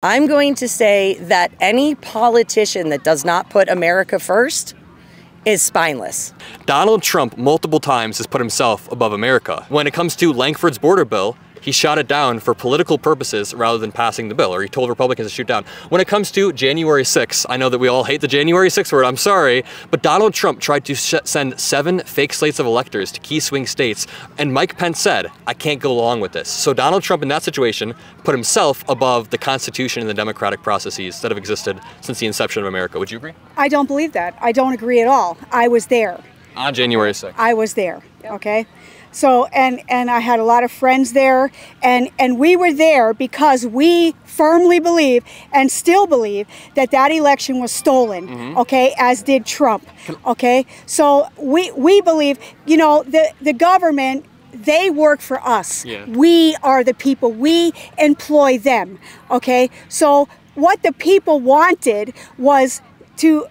I'm going to say that any politician that does not put America first is spineless. Donald Trump multiple times has put himself above America. When it comes to Lankford's border bill, he shot it down for political purposes rather than passing the bill, or he told Republicans to shoot down. When it comes to January 6th, I know that we all hate the January 6th word, I'm sorry, but Donald Trump tried to send 7 fake slates of electors to key swing states, and Mike Pence said, I can't go along with this. So Donald Trump in that situation put himself above the Constitution and the democratic processes that have existed since the inception of America. Would you agree? I don't believe that. I don't agree at all. I was there. On January 6th. I was there, okay? So, and I had a lot of friends there, and we were there because we firmly believe and still believe that that election was stolen, okay, as did Trump, okay? So we believe, you know, the government, they work for us. Yeah. We are the people. We employ them, okay? So what the people wanted was to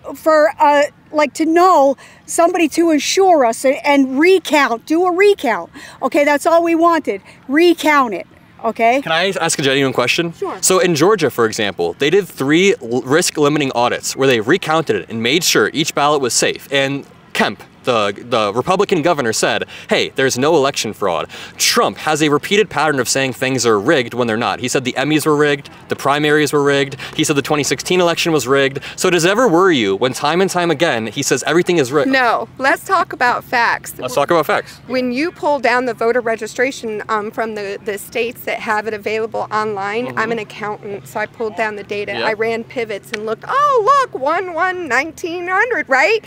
know somebody to insure us and recount, do a recount. Okay, that's all we wanted. Recount it. Okay. Can I ask a genuine question? Sure. So in Georgia, for example, they did 3 risk limiting audits where they recounted it and made sure each ballot was safe. And Kemp, the Republican governor, said, hey, there's no election fraud. Trump has a repeated pattern of saying things are rigged when they're not. He said the Emmys were rigged, the primaries were rigged, he said the 2016 election was rigged. So does it ever worry you when time and time again he says everything is rigged? No, let's talk about facts. Let's talk about facts. When you pull down the voter registration from the states that have it available online, I'm an accountant, so I pulled down the data. I ran pivots and looked, oh, look, 1/1900, right?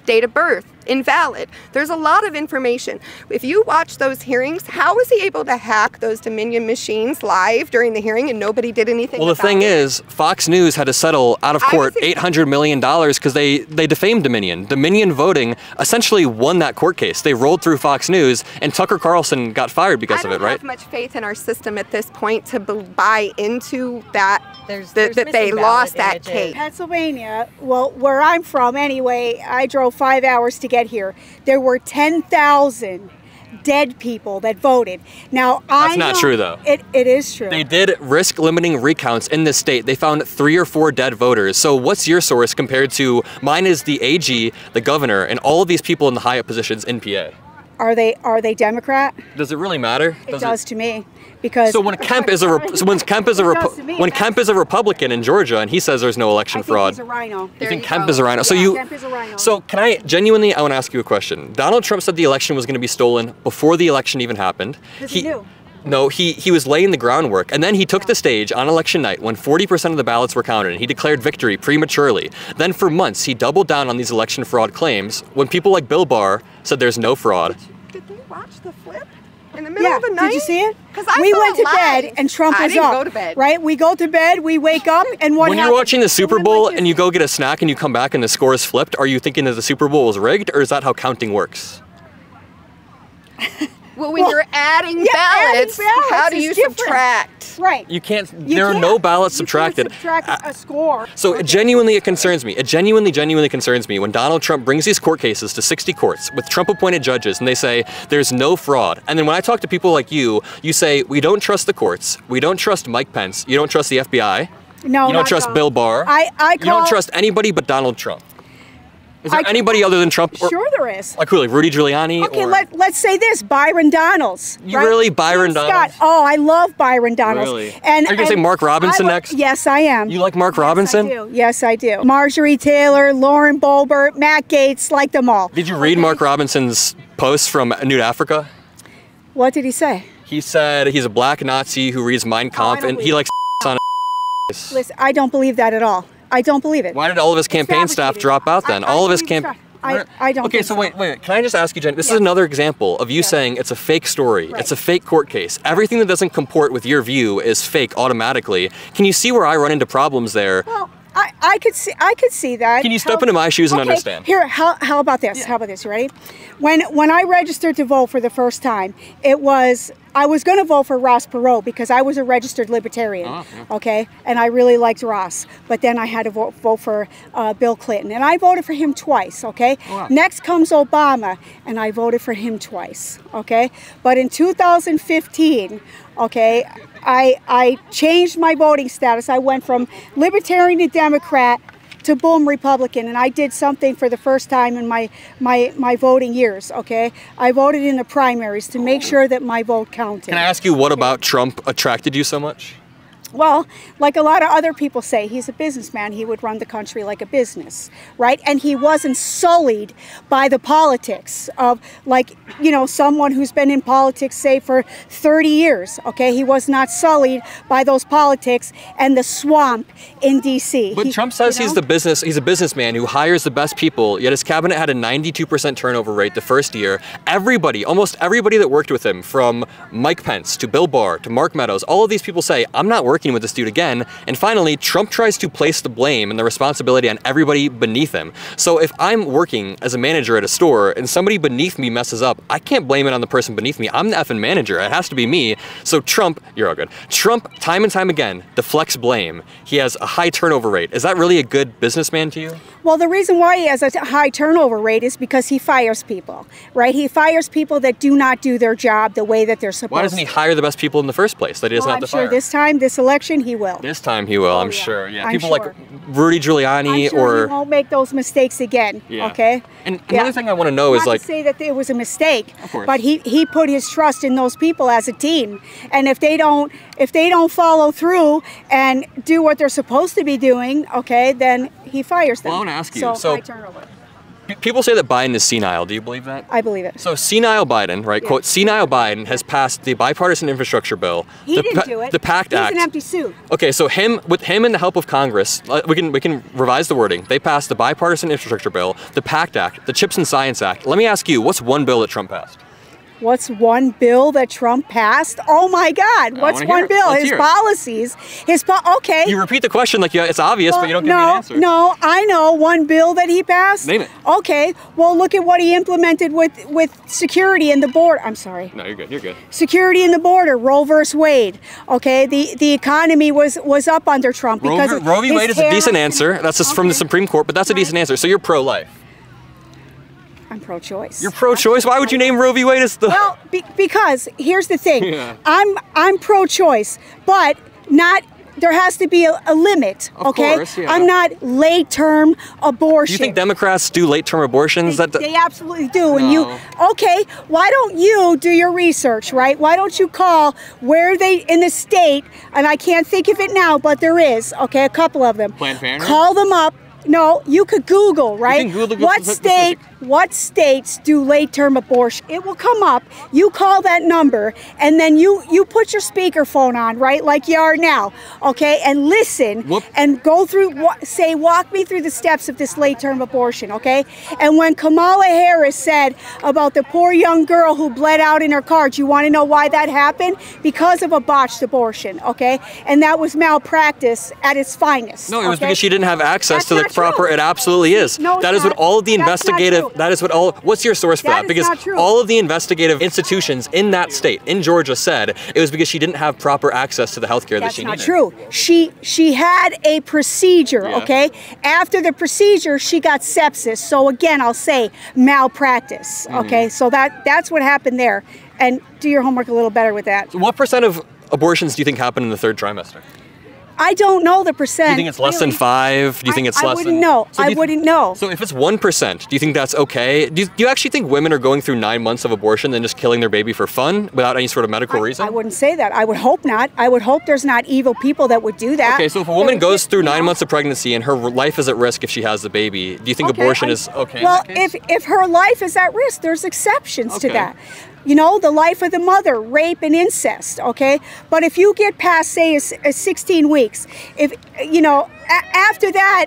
Date of birth, invalid. There's a lot of information. If you watch those hearings, how was he able to hack those Dominion machines live during the hearing and nobody did anything about it? Well, the thing is, Fox News had to settle out of court $800 million because they defamed Dominion. Dominion Voting essentially won that court case. They rolled through Fox News and Tucker Carlson got fired because of it, right? I don't have much faith in our system at this point to buy into that, that they lost that case. Pennsylvania, well, where I'm from anyway, I drove 5 hours to get here. There were 10,000 dead people that voted. Now, that's not true, though. It is true. They did risk limiting recounts in this state. They found 3 or 4 dead voters. So what's your source compared to mine? Is the AG, the governor, and all of these people in the high up positions in PA? Are they Democrat? Does it really matter? It does to me. Because so when Kemp is a Republican in Georgia and he says there's no election fraud, he's a rhino. You think Kemp is a rhino? Yeah, Kemp is a rhino. So can I genuinely? I want to ask you a question. Donald Trump said the election was going to be stolen before the election even happened. Because he knew. No, he was laying the groundwork, and then he took the stage on election night when 40% of the ballots were counted, and he declared victory prematurely. Then for months, he doubled down on these election fraud claims when people like Bill Barr said there's no fraud. Did they watch the flip? In the middle of the night? Did you see it? Because we went to bed and Trump was up. I didn't go to bed. Right? We go to bed, we wake up, and what When you're watching the Super Bowl and you go get a snack and you come back and the score is flipped, are you thinking that the Super Bowl was rigged, or is that how counting works? Well, when you're adding ballots, how do you subtract? Right. You can't. There are no ballots subtracted. You can't subtract a score. So genuinely, it concerns me. It genuinely concerns me when Donald Trump brings these court cases to 60 courts with Trump-appointed judges, and they say there's no fraud. And then when I talk to people like you say we don't trust the courts, we don't trust Mike Pence, you don't trust the FBI, no, you don't trust Bill Barr, you don't trust anybody but Donald Trump. Is there anybody other than Trump? Sure there is. Like who, like Rudy Giuliani? Okay, let's say this, Byron Donalds. You really, Byron Donalds? Oh, I love Byron Donalds. Really? Are you going to say Mark Robinson next? Yes, I am. You like Mark Robinson? I do. Yes, I do. Marjorie Taylor, Lauren Boebert, Matt Gaetz, like them all. Did you read Mark Robinson's post from Nude Africa? What did he say? He said he's a black Nazi who reads Mein Kampf and he likes on his. Listen, I don't believe that at all. I don't believe it. Why did all of his campaign staff drop out then? All of his campaign. I don't. Okay, so wait. Can I just ask you, Jen? This is another example of you saying it's a fake story. Right. It's a fake court case. Everything that doesn't comport with your view is fake automatically. Can you see where I run into problems there? Well, I could see that. Can you step into my shoes and understand? Here, how about this? How about this? You ready? When I registered to vote for the first time, I was going to vote for Ross Perot because I was a registered libertarian, okay? And I really liked Ross. But then I had to vote for Bill Clinton. And I voted for him twice, okay? Wow. Next comes Obama, and I voted for him twice, okay? But in 2015, okay, I changed my voting status. I went from Libertarian to Democrat to boom, Republican, and I did something for the first time in my voting years, okay? I voted in the primaries to make sure that my vote counted. Can I ask you what about Trump attracted you so much? Well, like a lot of other people say, he's a businessman. He would run the country like a business, right? And he wasn't sullied by the politics of, like, you know, someone who's been in politics, say, for 30 years, okay? He was not sullied by those politics and the swamp in D.C. But Trump says he's a businessman who hires the best people, yet his cabinet had a 92% turnover rate the first year. Everybody, almost everybody that worked with him, from Mike Pence to Bill Barr to Mark Meadows, all of these people say, I'm not working with this dude again. And finally, Trump tries to place the blame and the responsibility on everybody beneath him. So if I'm working as a manager at a store and somebody beneath me messes up, I can't blame it on the person beneath me. I'm the effing manager. It has to be me. So Trump, you're all good. Trump, time and time again, deflects blame. He has a high turnover rate. Is that really a good businessman to you? Well, the reason why he has a high turnover rate is because he fires people, right? He fires people that do not do their job the way that they're supposed to. Why doesn't he hire the best people in the first place that he doesn't have to fire? I'm sure this time, this election, he will. This time he will, I'm sure. Yeah, people sure. like Rudy Giuliani, I'm sure he won't make those mistakes again. Yeah. Okay. And another thing I want to know is, not like, to say that it was a mistake, of course, but he put his trust in those people as a team, and if they don't follow through and do what they're supposed to be doing, okay, then he fires them. Well, I want to ask you. So high turnover. People say that Biden is senile. Do you believe that? I believe it. So senile Biden, right? Yeah. Quote, senile Biden has passed the bipartisan infrastructure bill. He didn't do it. The PACT Act. He's an empty suit. Okay, so with him and the help of Congress, we can revise the wording. They passed the bipartisan infrastructure bill, the PACT Act, the CHIPS and Science Act. Let me ask you, what's one bill that Trump passed? What's one bill that Trump passed? Oh my God! What's one bill? His policies. Okay. You repeat the question like it's obvious, but you don't give me an answer. No, I know one bill that he passed. Name it. Okay. Well, look at what he implemented with security in the border. I'm sorry. No, you're good. You're good. Security in the border. Roe versus Wade. Okay. The economy was up under Trump because Roe v. Wade is a decent answer. That's just from the Supreme Court, but that's a decent answer. So you're pro-life. I'm pro-choice. You're pro-choice? Why would you name Roe v. Wade as the... Well, because here's the thing. Yeah. I'm pro-choice, but not... There has to be a limit, okay? Of course, yeah. I'm not late-term abortion. Do you think Democrats do late-term abortions? They absolutely do. No. And okay, why don't you do your research, right? Why don't you call where they in the state, and I can't think of it now, but there is, okay, a couple of them. Planned Parenthood? Call them up. No, you could Google, right? You can Google what states do late-term abortion? It will come up. You call that number, and then you put your speakerphone on, right, like you are now, okay, and listen and go through. Walk me through the steps of this late-term abortion, okay? And when Kamala Harris said about the poor young girl who bled out in her car, do you want to know why that happened? Because of a botched abortion, okay? And that was malpractice at its finest. No, it was because she didn't have access to the proper. It absolutely is. No, that is what all of the investigative. That is what all. What's your source for that? Because all of the investigative institutions in that state, in Georgia, said it was because she didn't have proper access to the health care that she needed. That's not true. She had a procedure. Yeah. Okay. After the procedure, she got sepsis. So again, I'll say malpractice. Okay. So that's what happened there. And do your homework a little better with that. So what percent of abortions do you think happen in the third trimester? I don't know the percent. Do you think it's less than 5? Do you think it's less than... I wouldn't know. So if it's 1%, do you think that's okay? Do you actually think women are going through 9 months of abortion and just killing their baby for fun without any sort of medical reason? I wouldn't say that. I would hope not. I would hope there's not evil people that would do that. Okay, so if a woman goes through 9 months of pregnancy and her life is at risk if she has the baby, do you think abortion is okay? Well, if her life is at risk, there's exceptions to that. You know, the life of the mother, rape and incest, okay? But if you get past, say, 16 weeks, if you know, after that,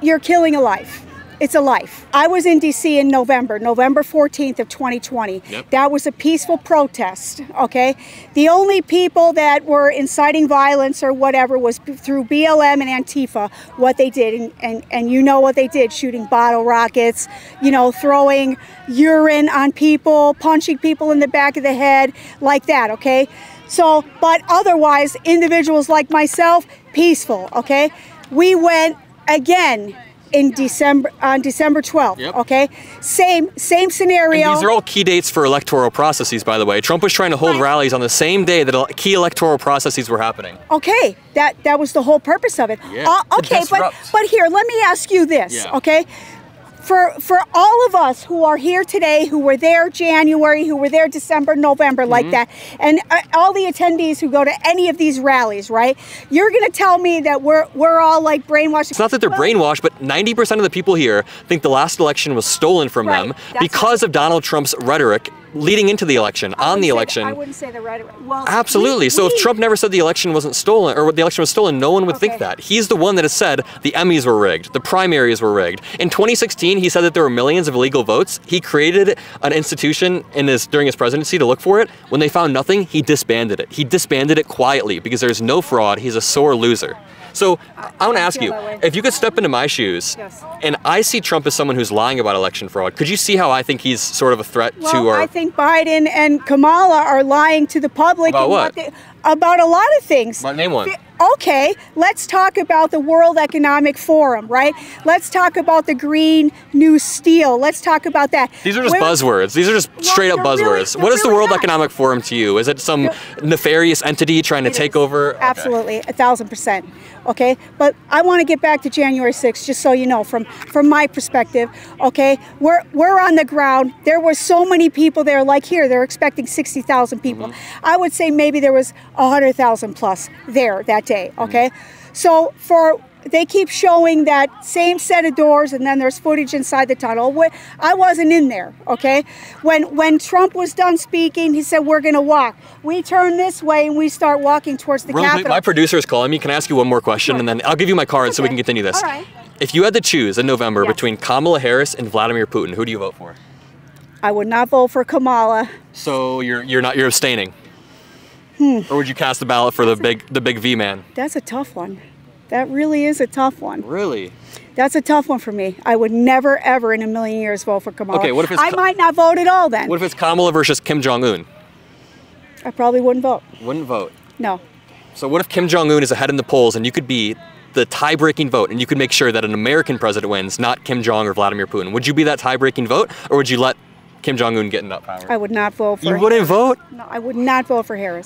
you're killing a life. It's a life. I was in D.C. in November 14th of 2020. Yep. That was a peaceful protest, okay? The only people that were inciting violence or whatever was through BLM and Antifa, what they did, and you know what they did, shooting bottle rockets, you know, throwing urine on people, punching people in the back of the head, like that, okay? So, but otherwise, individuals like myself, peaceful, okay? We went, again, in December, on December 12th. Yep. Okay, same scenario. And these are all key dates for electoral processes, by the way. Trump was trying to hold rallies on the same day that key electoral processes were happening. Okay, that was the whole purpose of it. Yeah, okay, but here, let me ask you this. Yeah. Okay. For all of us who are here today, who were there January, who were there December, November, like that, and all the attendees who go to any of these rallies, right? You're going to tell me that we're all like brainwashed. It's not that they're brainwashed, but 90% of the people here think the last election was stolen from them because of Donald Trump's rhetoric leading into the election, on the election. I wouldn't say the rhetoric. Well, absolutely. So if Trump never said the election wasn't stolen, or the election was stolen, no one would think that. He's the one that has said the Emmys were rigged, the primaries were rigged. In 2016, he said that there were millions of illegal votes. He created an institution during his presidency to look for it. When they found nothing, he disbanded it. He disbanded it quietly because there's no fraud. He's a sore loser. So I want to ask you, if you could step into my shoes, and I see Trump as someone who's lying about election fraud, could you see how I think he's sort of a threat to our... I think Biden and Kamala are lying to the public. About what? About a lot of things. Name one. Okay, let's talk about the World Economic Forum, right? Let's talk about the Green New Steel. Let's talk about that. These are just buzzwords. These are just straight up buzzwords. What is the World Economic Forum to you? Is it some nefarious entity trying to take over? Absolutely, 1,000%. Okay, but I want to get back to January 6th, just so you know, from my perspective. Okay, we're on the ground. There were so many people there. Like here, they're expecting 60,000 people. I would say maybe there was 100,000 plus there that day. Okay, so they keep showing that same set of doors, and then there's footage inside the tunnel. I wasn't in there, okay? When Trump was done speaking, he said, we're going to walk. We turn this way, and we start walking towards the Capitol. My producer is calling me. Can I ask you one more question, and then I'll give you my card so we can continue this. All right. If you had to choose in November between Kamala Harris and Vladimir Putin, who do you vote for? I would not vote for Kamala. So you're abstaining? Or would you cast the ballot for the big V man? That's a tough one. That really is a tough one. Really? That's a tough one for me. I would never, ever in a million years vote for Kamala. Okay, what if it's I might not vote at all then. What if it's Kamala versus Kim Jong-un? I probably wouldn't vote. Wouldn't vote? No. So what if Kim Jong-un is ahead in the polls and you could be the tie-breaking vote and you could make sure that an American president wins, not Kim Jong or Vladimir Putin? Would you be that tie-breaking vote, or would you let Kim Jong-un get in that power? I would not vote for You wouldn't vote? No, I would not vote for Harris.